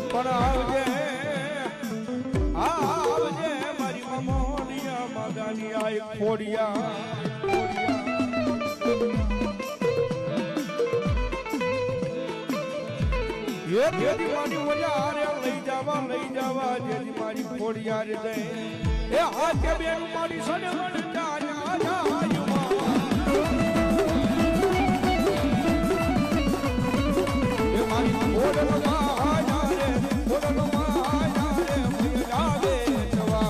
પણ આવજે આવજે મારી મમોનિયા માદાની આય ખોડિયા એ જેદી મારી ઓલા રે લઈ જવા જેદી મારી ખોડિયા રે દે એ હાથે બેન મારી સને વળતા એ મારી ખોડમાં રે ખોડમાં રે આવે જવા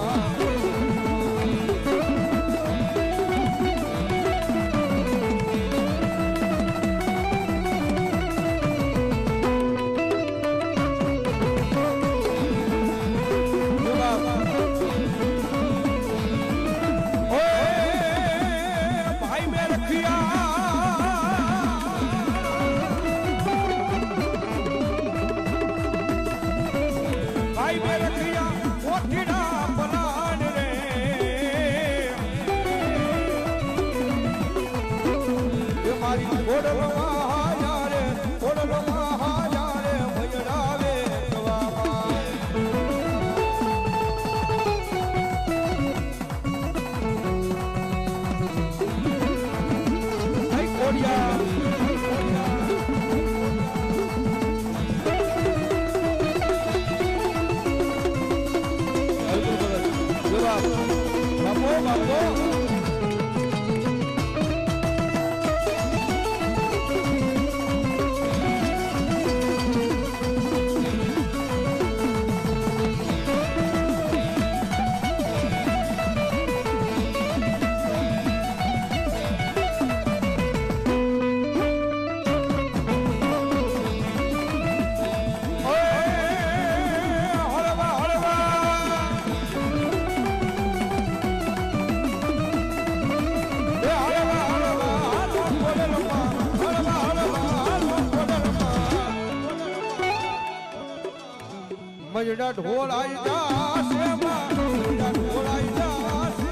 મજડા ઢોલ આઈ જાશે મજડા ઢોલ આઈ જાશે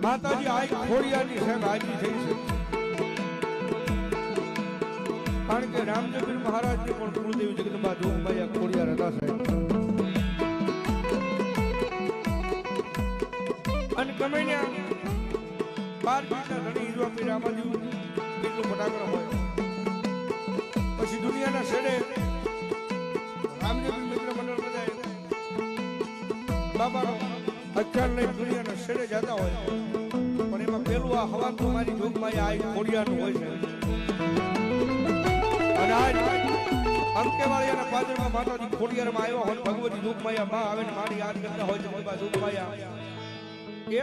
માતાજી આ ખોડિયાની સાહેબ હાજી થઈ છે કારણ કે રામચંદ્ર મહારાજ ની પણ કુળદેવી જગદંબા જોગમાયા ખોડિયાર હતા સાહેબ અને કમેન્યા 12 મહિના ધણી હીરવા પી રામાજી કેટલો ફટાકડો હોય પછી દુનિયાના છેડે રામચંદ્ર મિત્ર મંડળ બધાય બાબાનો અચાર લઈ દુનિયાના છેડે જતા હોય પણ એમાં પેલું આ હવા તો મારી જોગમાયા આ ખોડિયાનું હોય છે અને આજ અંકેવાળિયાના પાદરમાં માતાજી ખોડિયારમાં આવ્યા હોય ભગવતી જોગમાયા માં આવે ને મારી યાદ કરતા હોય છે જોગમાયા